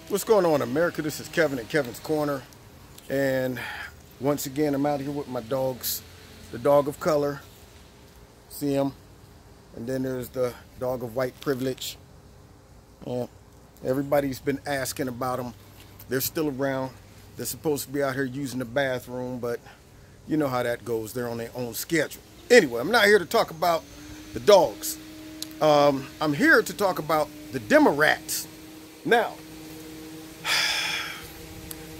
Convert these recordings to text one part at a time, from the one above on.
What's going on, America? This is Kevin at Kevin's Corner, and once again I'm out here with my dogs. The dog of color, see him, and then there's the dog of white privilege. Yeah, everybody's been asking about them. They're still around. They're supposed to be out here using the bathroom, but you know how that goes. They're on their own schedule. Anyway, I'm not here to talk about the dogs. I'm here to talk about the Demorats. Now,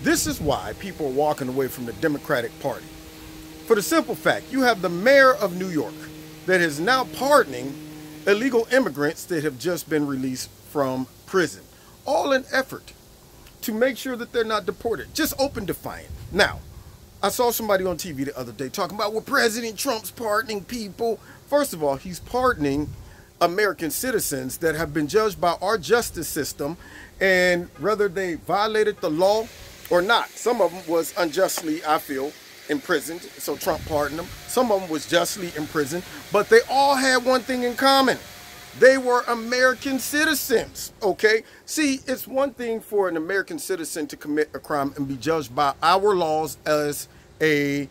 this is why people are walking away from the Democratic Party. For the simple fact, you have the mayor of New York that is now pardoning illegal immigrants that have just been released from prison. All in effort to make sure that they're not deported. Just open defiant. Now, I saw somebody on TV the other day talking about, well, President Trump's pardoning people. First of all, he's pardoning American citizens that have been judged by our justice system, and whether they violated the law or not. Some of them was unjustly, I feel, imprisoned, so Trump pardoned them. Some of them was justly imprisoned, but they all had one thing in common. They were American citizens, okay? See, it's one thing for an American citizen to commit a crime and be judged by our laws as a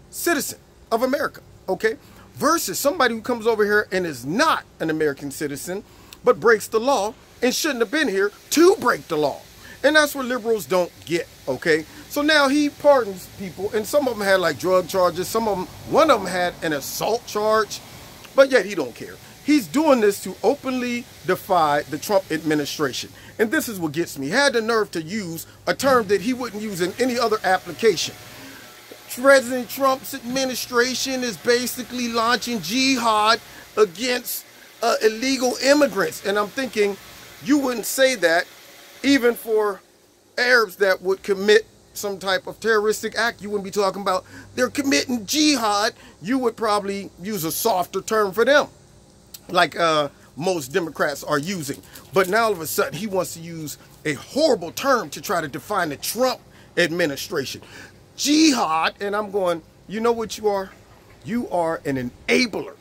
citizen of America, okay? Versus somebody who comes over here and is not an American citizen, but breaks the law and shouldn't have been here to break the law. And that's what liberals don't get, okay? So now he pardons people, and some of them had like drug charges, some of them, one of them had an assault charge, but yet he don't care. He's doing this to openly defy the Trump administration. And this is what gets me. He had the nerve to use a term that he wouldn't use in any other application. President Trump's administration is basically launching jihad against illegal immigrants. And I'm thinking, you wouldn't say that even for Arabs that would commit some type of terroristic act. You wouldn't be talking about they're committing jihad. You would probably use a softer term for them, like most Democrats are using. But now all of a sudden he wants to use a horrible term to try to define the Trump administration. Jihad. And I'm going, you know what you are? You are an enabler.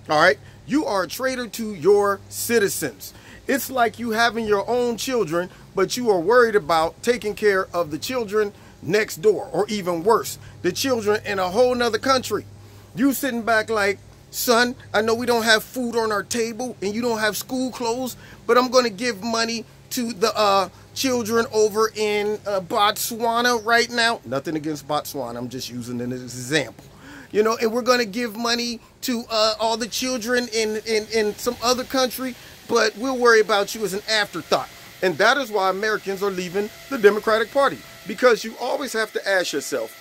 All right? You are a traitor to your citizens. It's like you having your own children, but you are worried about taking care of the children next door, or even worse, the children in a whole nother country. You sitting back like, son, I know we don't have food on our table and you don't have school clothes, but I'm going to give money to the children over in Botswana right now. Nothing against Botswana. I'm just using it as an example. You know, and we're going to give money to all the children in some other country, but we'll worry about you as an afterthought. And that is why Americans are leaving the Democratic Party. Because you always have to ask yourself,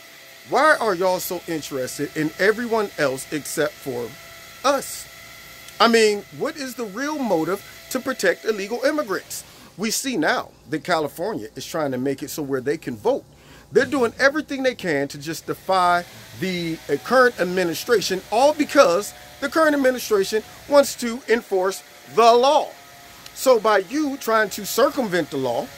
why are y'all so interested in everyone else except for us? I mean, what is the real motive to protect illegal immigrants? We see now that California is trying to make it so where they can vote. They're doing everything they can to just defy the current administration, all because the current administration wants to enforce the law. So by you trying to circumvent the law,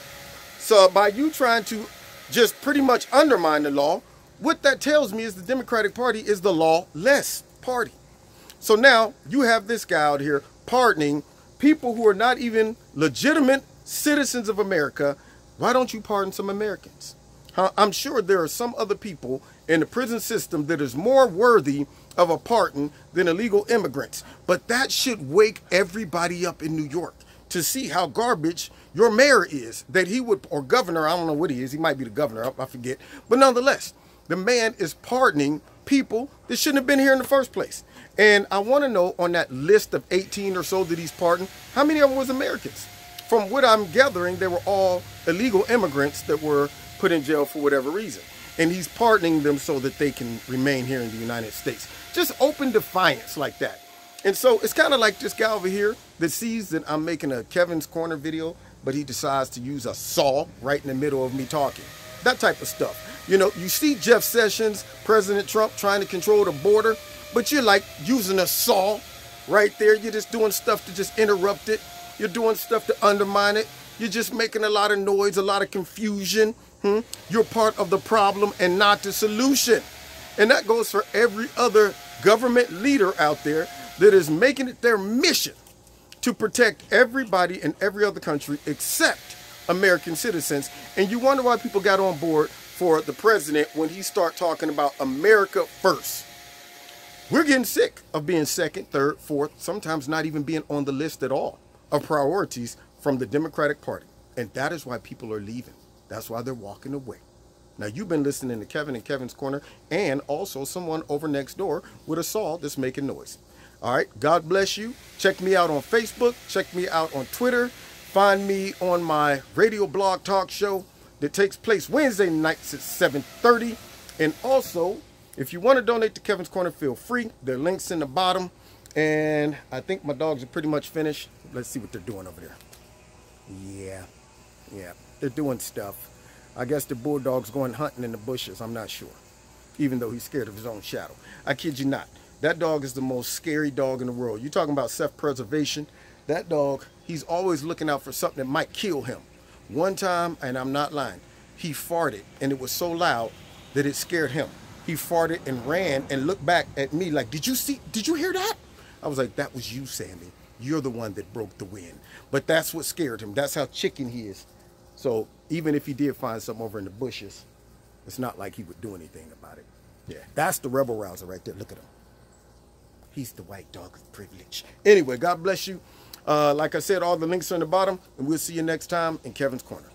so by you trying to just pretty much undermine the law, what that tells me is the Democratic Party is the lawless party. So now you have this guy out here pardoning people who are not even legitimate citizens of America. Why don't you pardon some Americans? I'm sure there are some other people in the prison system that is more worthy of a pardon than illegal immigrants. But that should wake everybody up in New York to see how garbage your mayor is, that he would, or governor, I don't know what he is. He might be the governor, I forget. But nonetheless, the man is pardoning people that shouldn't have been here in the first place. And I want to know, on that list of 18 or so that he's pardoned, how many of them was Americans? From what I'm gathering, they were all illegal immigrants that were put in jail for whatever reason. And he's pardoning them so that they can remain here in the United States. Just open defiance like that. And so it's kind of like this guy over here that sees that I'm making a Kevin's Corner video, but he decides to use a saw right in the middle of me talking. That type of stuff. You know, you see Jeff Sessions, President Trump, trying to control the border, but you're like using a saw right there. You're just doing stuff to just interrupt it. You're doing stuff to undermine it. You're just making a lot of noise, a lot of confusion. You're part of the problem and not the solution. And that goes for every other government leader out there that is making it their mission to protect everybody in every other country except American citizens. And you wonder why people got on board for the president when he start talking about America first. We're getting sick of being second, third, fourth, sometimes not even being on the list at all of priorities from the Democratic Party. And that is why people are leaving. That's why they're walking away. Now, you've been listening to Kevin and Kevin's Corner, and also someone over next door with a saw that's making noise. All right, God bless you. Check me out on Facebook. Check me out on Twitter. Find me on my radio blog talk show that takes place Wednesday nights at 7:30. And also, if you want to donate to Kevin's Corner, feel free. There are links in the bottom. And I think my dogs are pretty much finished. Let's see what they're doing over there. Yeah, they're doing stuff. I guess the bulldog's going hunting in the bushes. I'm not sure. Even though he's scared of his own shadow. I kid you not. That dog is the most scary dog in the world. You're talking about self-preservation. That dog, he's always looking out for something that might kill him. One time, and I'm not lying, he farted, and it was so loud that it scared him. He farted and ran and looked back at me like, did you hear that? I was like, that was you, Sammy. You're the one that broke the wind. But that's what scared him. That's how chicken he is. So even if he did find something over in the bushes, it's not like he would do anything about it. Yeah, that's the rebel rouser right there. Look at him. He's the white dog of privilege. Anyway, God bless you. Like I said, all the links are in the bottom, and we'll see you next time in Kevin's Corner.